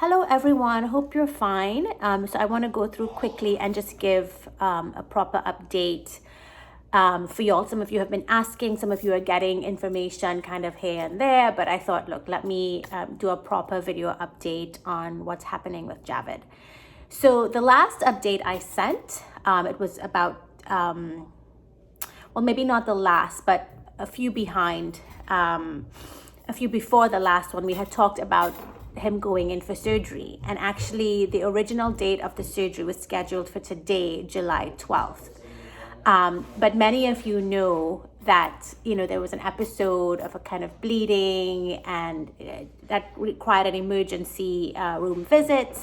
Hello everyone, hope you're fine. So I want to go through quickly and just give a proper update for y'all. Some of you have been asking, some of you are getting information kind of here and there, but I thought, look, let me do a proper video update on what's happening with Javed. So the last update I sent, it was about, well, maybe not the last, but a few behind, a few before the last one. We had talked about him going in for surgery, and actually the original date of the surgery was scheduled for today, July 12th. But many of you know that, there was an episode of a kind of bleeding and that required an emergency room visit.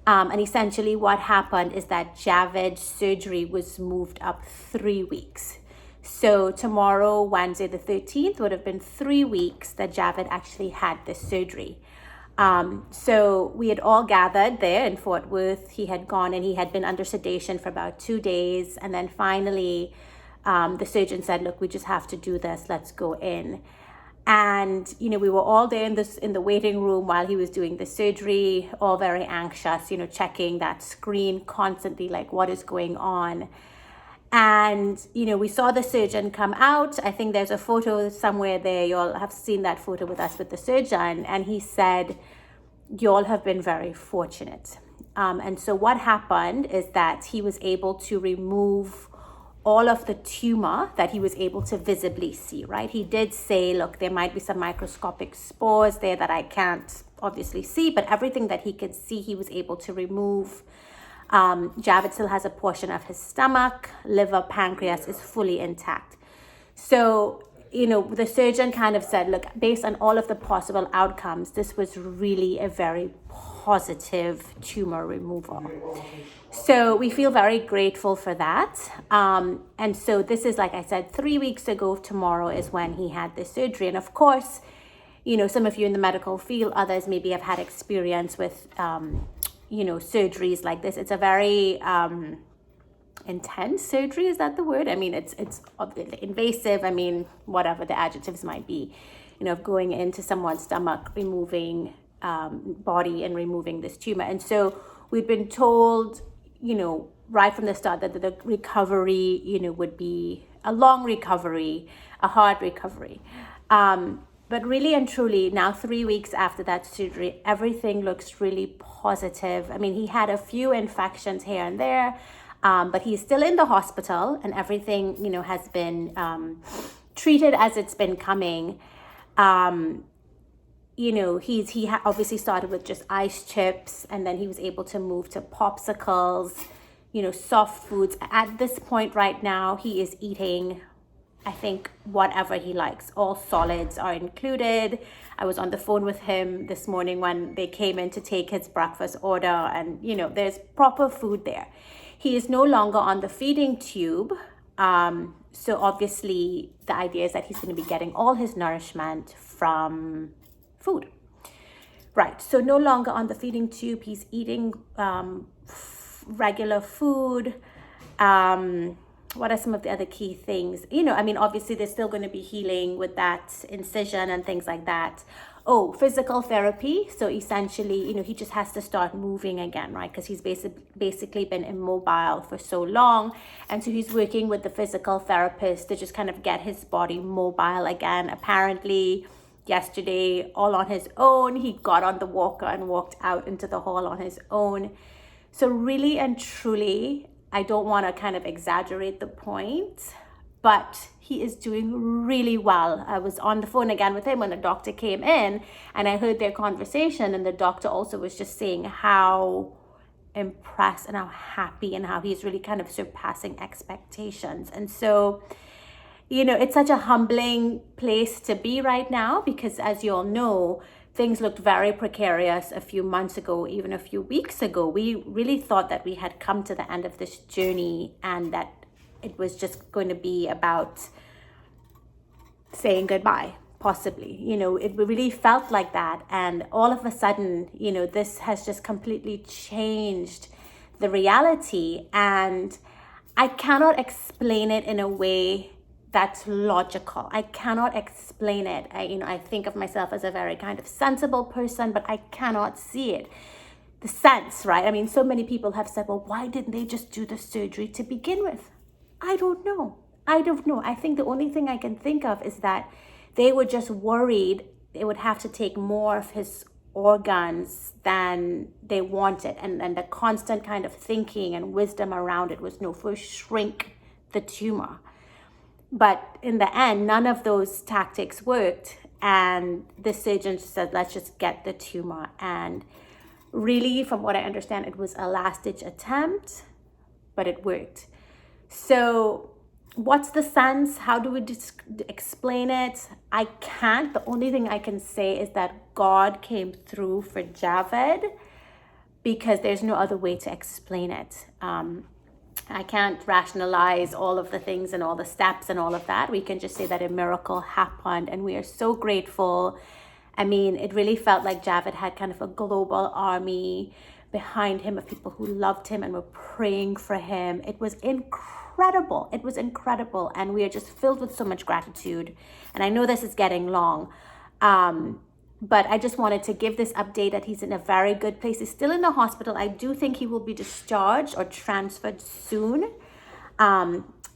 And essentially what happened is that Javed's surgery was moved up 3 weeks. So tomorrow, Wednesday the 13th, would have been 3 weeks that Javed actually had this surgery. So we had all gathered there in Fort Worth. He had gone and he had been under sedation for about 2 days. And then finally, the surgeon said, look, we just have to do this. Let's go in. And, we were all there in the waiting room while he was doing the surgery, all very anxious, checking that screen constantly, like what is going on. And, we saw the surgeon come out. I think there's a photo somewhere there. You all have seen that photo with us with the surgeon. And he said, you all have been very fortunate. And so what happened is that he was able to remove all of the tumor that he was able to visibly see, right? He did say, look, there might be some microscopic spores there that I can't obviously see, but everything that he could see, he was able to remove. Javed still has a portion of his stomach, liver, pancreas is fully intact. So, the surgeon kind of said, look, based on all of the possible outcomes, this was really a very positive tumor removal. So we feel very grateful for that. And so this is, like I said, 3 weeks ago, tomorrow is when he had this surgery. And of course, some of you in the medical field, others maybe have had experience with surgeries like this. It's a very intense surgery. Is that the word? I mean, it's invasive. I mean, whatever the adjectives might be, going into someone's stomach, removing body and removing this tumor. And so we've been told, right from the start that the recovery, would be a long recovery, a hard recovery. But really and truly, now 3 weeks after that surgery, everything looks really positive. I mean, he had a few infections here and there, but he's still in the hospital, and everything, has been treated as it's been coming. He obviously started with just ice chips, and then he was able to move to popsicles, soft foods. At this point right now, he is eating, I think, whatever he likes. All solids are included. I was on the phone with him this morning when they came in to take his breakfast order, and, there's proper food there. He is no longer on the feeding tube. So obviously the idea is that he's going to be getting all his nourishment from food. Right. So no longer on the feeding tube. He's eating regular food. What are some of the other key things? Obviously there's still going to be healing with that incision and things like that. Oh, physical therapy. So essentially, he just has to start moving again, right? Because he's basically been immobile for so long. And so he's working with the physical therapist to just kind of get his body mobile again. Apparently, yesterday, all on his own, he got on the walker and walked out into the hall on his own. So really and truly, I don't want to kind of exaggerate the point, but he is doing really well. I was on the phone again with him when the doctor came in, and I heard their conversation, and the doctor also was just saying how impressed and how happy and how he's really kind of surpassing expectations. And so, it's such a humbling place to be right now, because as you all know, things looked very precarious a few months ago, even a few weeks ago. We really thought that we had come to the end of this journey and that it was just going to be about saying goodbye, possibly. It really felt like that. And all of a sudden, this has just completely changed the reality. And I cannot explain it in a way that's logical. I cannot explain it. I think of myself as a very kind of sensible person, but I cannot see it. The sense, right? I mean, so many people have said, well, why didn't they just do the surgery to begin with? I don't know. I think the only thing I can think of is that they were just worried they would have to take more of his organs than they wanted. And the constant kind of thinking and wisdom around it was, no, first shrink the tumor. But in the end, none of those tactics worked. And the surgeon said, let's just get the tumor. And really, from what I understand, it was a last-ditch attempt, but it worked. So what's the sense? How do we explain it? I can't. The only thing I can say is that God came through for Javed, because there's no other way to explain it. I can't rationalize all of the things and all the steps and all of that. We can just say that a miracle happened, and we are so grateful. I mean, it really felt like Javed had kind of a global army behind him of people who loved him and were praying for him. It was incredible. It was incredible. And we are just filled with so much gratitude. And I know this is getting long, but I just wanted to give this update that he's in a very good place. He's still in the hospital. I do think he will be discharged or transferred soon.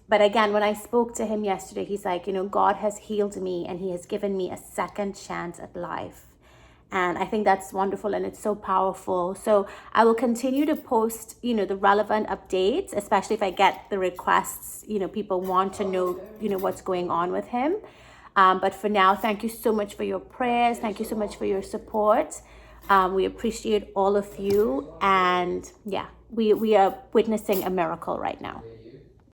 But again, when I spoke to him yesterday, he's like, God has healed me and he has given me a second chance at life. And I think that's wonderful and it's so powerful. So I will continue to post, the relevant updates, especially if I get the requests, people want to know, what's going on with him. But for now, thank you so much for your prayers. Thank you so much for your support. We appreciate all of you. And yeah, we are witnessing a miracle right now.